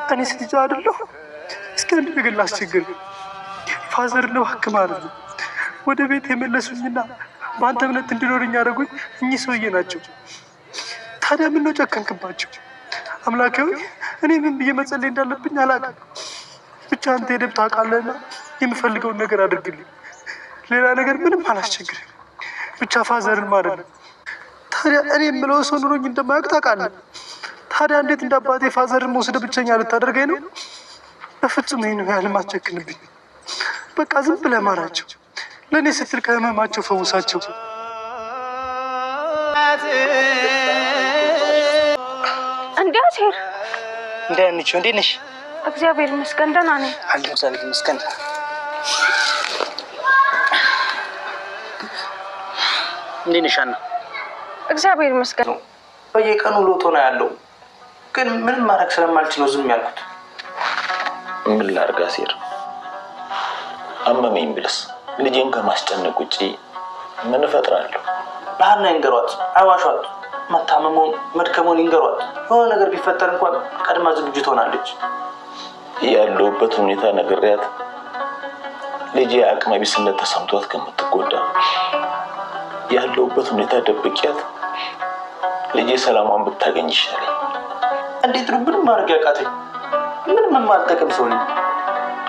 እኔ ልጅ አይደለሁ? እስኪ አንድ ነገር ላስቸግር። ፋዘር ነው እባክህ ማለት ነው ወደ ቤት የመለሱኝና በአንተ እምነት እንድኖረኝ ያደረጉኝ እኚህ ሰውዬ ናቸው። ታዲያ ምን ነው ጨከንክባቸው? አምላካዊ እኔ ምን ብዬ መጸለይ እንዳለብኝ አላውቅም። ብቻ አንተ ሄደህ ታውቃለህና የምፈልገውን ነገር አድርግልኝ። ሌላ ነገር ምንም አላስቸግርም። ብቻ ፋዘርን ማለት ነው። ታዲያ እኔ የምለው ሰው ኑሮኝ እንደማያውቅ ታውቃለህ። ታዲያ እንዴት እንደ አባቴ ፋዘርን መውሰድ ብቸኛ ልታደርገኝ ነው? በፍጹም ይሄን ያህል አትጨክንብኝ። በቃ ዝም ብለህ ማራቸው። ለእኔ ስትል ከህመማቸው ፈውሳቸው። እንዴ አሴር፣ እንዴ አንቺ እንዴት ነሽ? እግዚአብሔር ይመስገን ደህና ነኝ። አለሁ እግዚአብሔር ይመስገን። እንዴት ነሽ አና? እግዚአብሔር ይመስገን። በየቀኑ ሎቶ ነው ያለው፣ ግን ምንም ማድረግ ስለማልችል ነው ዝም ያልኩት። ምን ላድርግ አሴር? አመመኝ ብልስ ልጄን ከማስጨነቅ ውጪ ምን እፈጥራለሁ? ለሀና ይንገሯት፣ አይዋሿት። መታመሙን መድከሙን ይንገሯት። የሆነ ነገር ቢፈጠር እንኳን ቀድማ ዝግጁ ትሆናለች። ያለሁበት ሁኔታ ነግሬያት ልጄ አቅመ ቢስነት ተሰምቷት ከምትጎዳ ያለሁበት ሁኔታ ደብቄያት ልጄ ሰላሟን ብታገኝ ይሻላል። እንዴት ነው ምንም ማድረግ ያቃተኝ? ምንም የማልጠቅም ሰው ነኝ።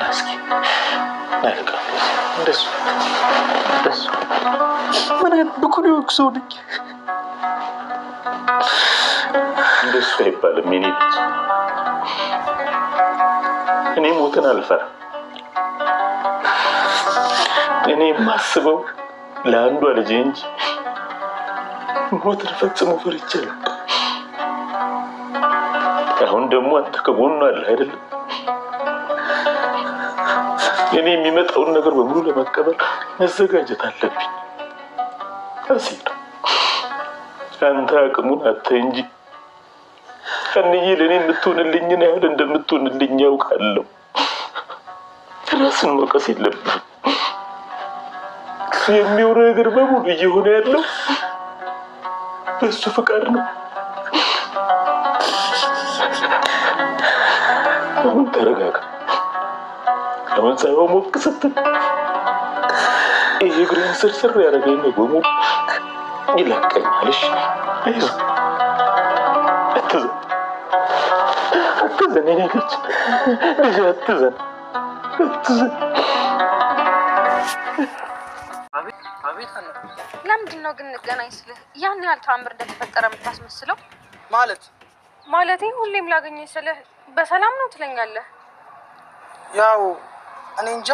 እስኪ ናልቃ እንደሱ ምን አይነት ብኩን የሆንኩ ሰው ነኝ? እንደሱ አይባልም የኔ ልጅ። እኔ ሞትን አልፈራም። እኔ የማስበው ለአንዷ ልጄ እንጂ ሞትን ፈጽሞ ፈርቼ አላውቅም። አሁን ደግሞ አንተ ከጎኗ አለ አይደለም? እኔ የሚመጣውን ነገር በሙሉ ለመቀበል መዘጋጀት አለብኝ። አሴር አንተ አቅሙን አተህ እንጂ አንዬ ለእኔ የምትሆንልኝን ያህል እንደምትሆንልኝ ያውቃለሁ። ራስን መውቀስ የለብህም። የሚሆነው ነገር በሙሉ እየሆነ ያለው በእሱ ፍቃድ ነው። አሁን ተረጋጋ። አሁን ሳይሆን ሞቅ ስትል ይሄ እግሬን ስርስር ያደረገኝ ነው በሙሉ ይለቀኛል። እሺ አይዞህ፣ አትዘን የኔ ልጅ፣ አትዘን። ለምንድን ነው ግን እንገናኝ ስልህ ያን ያህል ተአምር እንደተፈጠረ የምታስመስለው? ማለቴ ሁሌም ላገኘኝ ስልህ በሰላም ነው ትለኛለህ። ያው እኔ እንጃ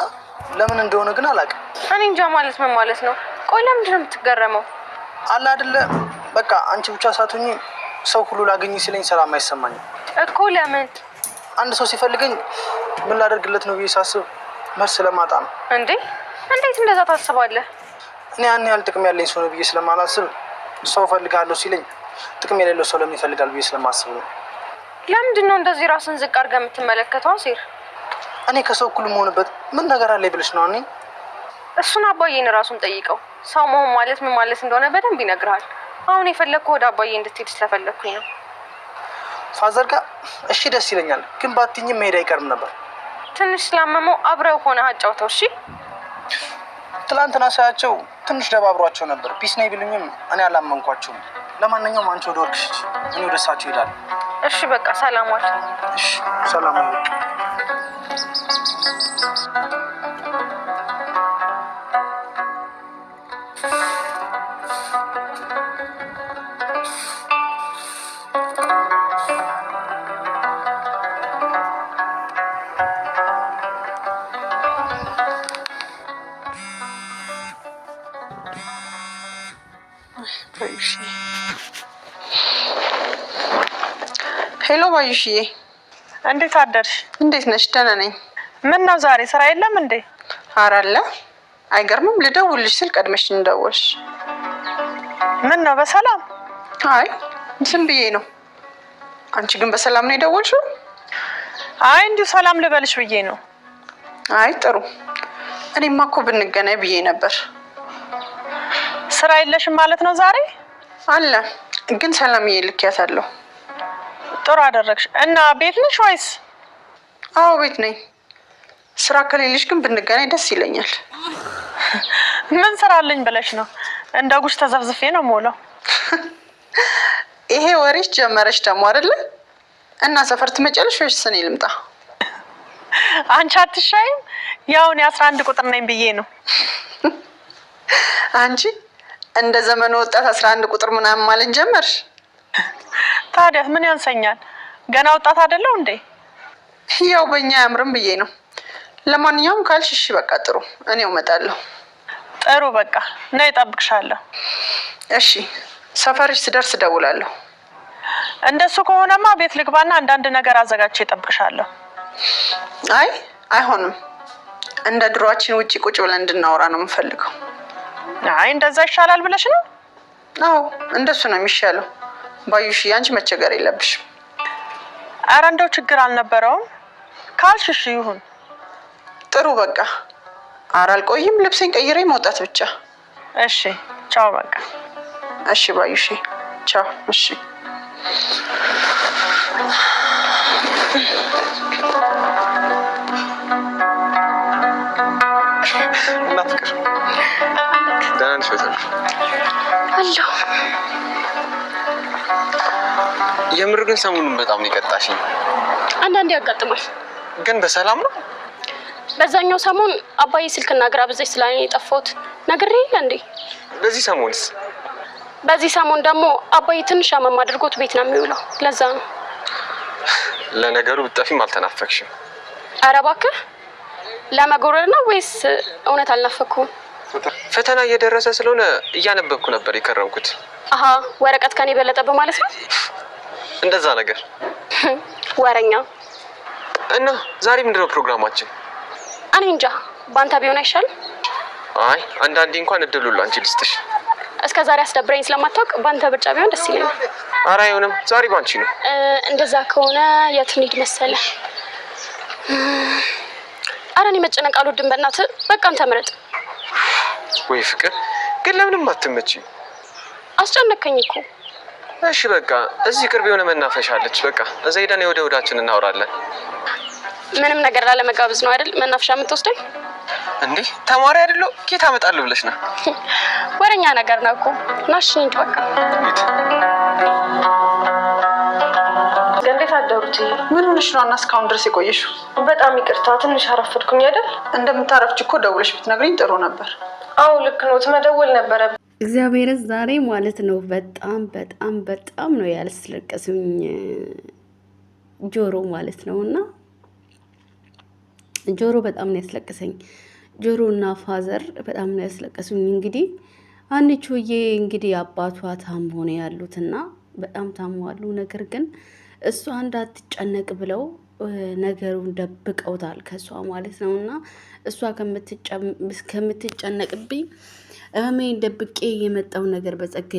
ለምን እንደሆነ ግን አላውቅም። እኔ እንጃ ማለት ምን ማለት ነው? ቆይ ለምንድን ነው የምትገረመው? አለ አይደለ በቃ አንቺ ብቻ ሳትሆኚ ሰው ሁሉ ላገኘኝ ሲለኝ ሰላም አይሰማኝም እኮ። ለምን? አንድ ሰው ሲፈልገኝ ምን ላደርግለት ነው ብዬ ሳስብ መልስ ስለማጣ ነው። እንዴ እንዴት እንደዛ ታስባለህ? እኔ ያን ያህል ጥቅም ያለኝ ሰው ነው ብዬ ስለማላስብ ሰው እፈልጋለሁ ሲለኝ ጥቅም የሌለው ሰው ለምን ይፈልጋል ብዬ ስለማስብ ነው። ለምንድን ነው እንደዚህ ራስን ዝቅ አድርገህ የምትመለከተው አሴር? እኔ ከሰው እኩል መሆንበት ምን ነገር አለ ብለሽ ነው? እኔ እሱን አባዬን ራሱን ጠይቀው። ሰው መሆን ማለት ምን ማለት እንደሆነ በደንብ ይነግርሃል። አሁን የፈለግኩ ወደ አባዬ እንድትሄድ ስለፈለግኩኝ ነው። ፋዘር ጋር እሺ ደስ ይለኛል፣ ግን ባትኝም መሄድ አይቀርም ነበር። ትንሽ ስላመመው አብረው ሆነ አጫውተው። እሺ ትላንትና ሳያቸው ትንሽ ደባብሯቸው ነበር። ፒስ ነኝ ቢሉኝም እኔ አላመንኳቸውም። ለማንኛውም አንቺ ወደ ወርክሽ እኔ ወደ እሳቸው እሄዳለሁ። እሺ በቃ ሰላም ዋል። እሺ ሰላም ዋል። ሄሎ ባዩሽዬ፣ እንዴት አደርሽ? እንዴት ነሽ? ደህና ነኝ። ምን ነው ዛሬ ስራ የለም እንዴ? ኧረ አለ። አይገርምም? ልደውልሽ ስል ቀድመሽ እንደወልሽ። ምን ነው በሰላም? አይ ዝም ብዬ ነው። አንቺ ግን በሰላም ነው የደወልሽው? አይ እንዲሁ ሰላም ልበልሽ ብዬ ነው። አይ ጥሩ። እኔማ እኮ ብንገናኝ ብዬ ነበር። ስራ የለሽም ማለት ነው ዛሬ? አለ፣ ግን ሰላምዬ ልኪያታለሁ። ጥሩ አደረግሽ። እና ቤት ነሽ ወይስ? አዎ ቤት ነኝ። ስራ ከሌለሽ ግን ብንገናኝ ደስ ይለኛል። ምን ስራ አለኝ ብለሽ ነው? እንደ ጉሽ ተዘፍዝፌ ነው የምውለው። ይሄ ወሬሽ ጀመረሽ ደግሞ አይደለ? እና ሰፈር ትመጫለሽ ወይስ እኔ ልምጣ? አንቺ አትሻይም? ያው እኔ 11 ቁጥር ነኝ ብዬ ነው። አንቺ እንደ ዘመኑ ወጣት 11 ቁጥር ምናምን ማለት ጀመርሽ? ታዲያ ምን ያንሰኛል? ገና ወጣት አይደለው እንዴ? ያው በእኛ ያምርም ብዬ ነው። ለማንኛውም ካልሽ እሺ በቃ ጥሩ፣ እኔው እመጣለሁ። ጥሩ በቃ ነይ፣ እጠብቅሻለሁ። እሺ ሰፈርሽ ስደርስ እደውላለሁ። እንደሱ ከሆነማ ቤት ልግባና አንዳንድ ነገር አዘጋጅቼ እጠብቅሻለሁ። አይ አይሆንም፣ እንደ ድሮአችን ውጪ ቁጭ ብለን እንድናወራ ነው የምፈልገው። አይ እንደዛ ይሻላል ብለሽ ነው? አዎ እንደሱ ነው የሚሻለው። ባዩሽ አንቺ መቸገር የለብሽም። ኧረ እንደው ችግር አልነበረውም ካልሽ እሺ ይሁን። ጥሩ በቃ ኧረ አልቆይም፣ ልብሴን ቀይሬ መውጣት ብቻ። እሺ ቻው በቃ። እሺ ባዩሽ ቻው። እሺ እና ፍቅር ደህና ነሽ? አለሁ። የምር ግን ሰሞኑን በጣም ነው የቀጣሽኝ። አንዳንዴ ያጋጥማል። ግን በሰላም ነው? በዛኛው ሰሞን አባዬ ስልክና ግራ በዘች ስላለኝ የጠፋሁት ነግሬ የለ እንዴ? በዚህ ሰሞንስ? በዚህ ሰሞን ደግሞ አባዬ ትንሽ አመም አድርጎት ቤት ነው የሚውለው። ለዛ ነው። ለነገሩ ብትጠፊም አልተናፈቅሽም። ኧረ እባክህ ለመጎረር ነው ወይስ እውነት አልናፈኩም? ፈተና እየደረሰ ስለሆነ እያነበብኩ ነበር የከረምኩት። አሀ ወረቀት ከኔ በለጠብ ማለት ነው? እንደዛ ነገር። ወረኛ። እና ዛሬ ምንድነው ፕሮግራማችን? እኔ እንጃ፣ ባንተ ቢሆን አይሻልም? አይ አንዳንዴ እንኳን እድሉ ላንቺ ልስጥሽ። እስከ ዛሬ አስደብረኝ ስለማታውቅ ባንተ ብቻ ቢሆን ደስ ይለኛል። ኧረ አይሆንም፣ ዛሬ ባንቺ ነው። እንደዛ ከሆነ የት እንሂድ መሰለህ? ኧረ እኔ መጨነቅ አልወድም። በእናትህ በቃ አንተ ምረጥ። ወይ ፍቅር ግን ለምንም አትመጪም? አስጨነቀኝ እኮ። እሺ በቃ እዚህ ቅርብ የሆነ መናፈሻ አለች። በቃ እዛ ሄደን የወደ ወዳችን እናወራለን። ምንም ነገር ላለመጋበዝ ነው አይደል መናፈሻ የምትወስደኝ? እንዴ ተማሪ አይደለሁ ኬት አመጣለሁ ብለሽ ነው? ወረኛ ነገር ነው እኮ። ናሽ እንሂድ በቃ። እንዴት አደሩት? ምን ሆነሽ ነው እና እስካሁን ድረስ የቆየሽው? በጣም ይቅርታ ትንሽ አረፈድኩኝ አይደል? እንደምታረፍች እኮ ደውለሽ ብትነግሪኝ ጥሩ ነበር። አዎ ልክ ነው፣ መደወል ነበረ። እግዚአብሔር ዛሬ ማለት ነው በጣም በጣም በጣም ነው ያስለቀሱኝ ጆሮ ማለት ነው። እና ጆሮ በጣም ነው ያስለቀሰኝ። ጆሮ እና ፋዘር በጣም ነው ያስለቀሱኝ። እንግዲህ አንቺዬ እንግዲህ አባቷ ታሞ ነው ያሉትና በጣም ታሟሉ። ነገር ግን እሷ እንዳትጨነቅ ብለው ነገሩን ደብቀውታል ከሷ ማለት ነው። እና እሷ ከምትጨነቅብኝ እመሜን ደብቄ የመጣው ነገር በጸጋ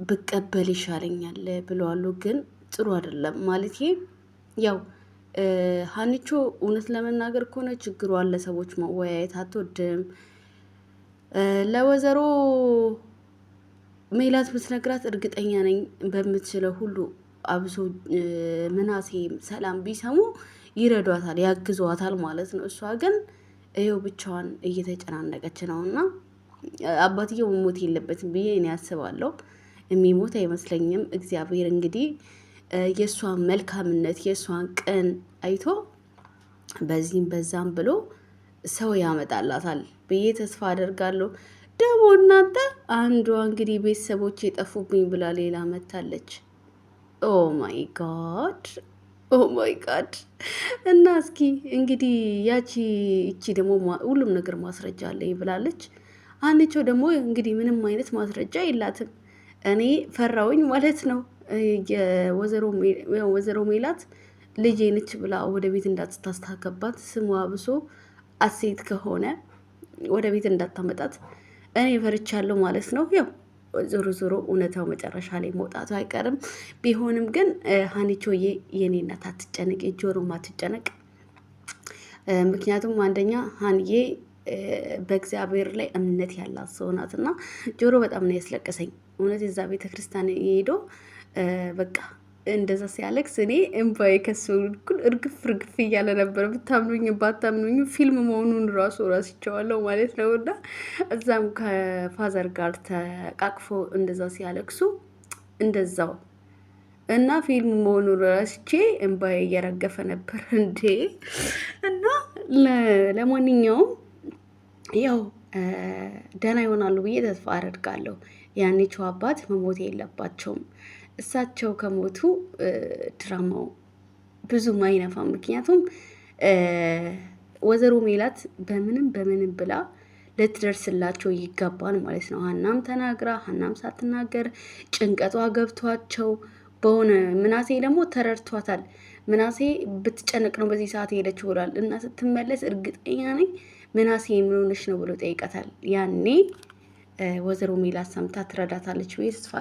ብቀበል ይሻለኛል ብለዋሉ። ግን ጥሩ አይደለም ማለት ያው ሀኒቾ እውነት ለመናገር ከሆነ ችግሩ አለ። ሰዎች መወያየት አትወድም። ለወይዘሮ ሜላት ብትነግራት እርግጠኛ ነኝ በምትችለው ሁሉ አብሶ ምናሴ ሰላም ቢሰሙ ይረዷታል፣ ያግዟታል ማለት ነው። እሷ ግን ይኸው ብቻዋን እየተጨናነቀች ነው። እና አባትየው መሞት የለበትም ብዬ እኔ ያስባለሁ። የሚሞት አይመስለኝም። እግዚአብሔር እንግዲህ የእሷን መልካምነት የእሷን ቅን አይቶ በዚህም በዛም ብሎ ሰው ያመጣላታል ብዬ ተስፋ አደርጋለሁ። ደግሞ እናንተ አንዷ እንግዲህ ቤተሰቦች የጠፉብኝ ብላ ሌላ መታለች። ኦ ማይ ጋድ ኦ ማይ ጋድ። እና እስኪ እንግዲህ እቺ ደግሞ ሁሉም ነገር ማስረጃ አለኝ ብላለች። አንቺ ደግሞ እንግዲህ ምንም አይነት ማስረጃ የላትም። እኔ ፈራውኝ ማለት ነው። የወይዘሮ ሜላት ልጄ ነች ብላ ወደ ቤት እንዳትታስታከባት ስሟ ብሶ አሴት ከሆነ ወደ ቤት እንዳታመጣት እኔ ፈርቻለሁ ማለት ነው። ያው ዞሮ ዞሮ እውነታው መጨረሻ ላይ መውጣቱ አይቀርም። ቢሆንም ግን ሀኒቾዬ የኔ እናት አትጨነቅ፣ ጆሮም አትጨነቅ። ምክንያቱም አንደኛ ሀንዬ በእግዚአብሔር ላይ እምነት ያላት ሰው ናት እና ጆሮ በጣም ነው ያስለቀሰኝ። እውነት የዛ ቤተክርስቲያን ሄዶ በቃ እንደዛ ሲያለቅስ እኔ እምባዬ ከሱ እኩል እርግፍ እያለ ነበር። ብታምኑኝ ባታምኑኝ ፊልም መሆኑን ራሱ ረስቼዋለሁ ማለት ነው። እና እዛም ከፋዘር ጋር ተቃቅፎ እንደዛ ሲያለቅሱ እንደዛው እና ፊልም መሆኑን ረስቼ እምባዬ እየረገፈ ነበር እንዴ። እና ለማንኛውም ያው ደህና ይሆናሉ ብዬ ተስፋ አደርጋለሁ። ያኔቸው አባት መሞት የለባቸውም። እሳቸው ከሞቱ ድራማው ብዙም አይነፋም። ምክንያቱም ወይዘሮ ሜላት በምንም ብላ ልትደርስላቸው ይገባል ማለት ነው። ሀናም ተናግራ ሀናም ሳትናገር ጭንቀቷ ገብቷቸው በሆነ ምናሴ ደግሞ ተረድቷታል። ምናሴ ብትጨነቅ ነው በዚህ ሰዓት ሄደች ይሆናል እና ስትመለስ እርግጠኛ ነኝ ምናሴ የምንሆነች ነው ብሎ ጠይቀታል። ያኔ ወይዘሮ ሜላት ሰምታ ትረዳታለች ብዬ ተስፋ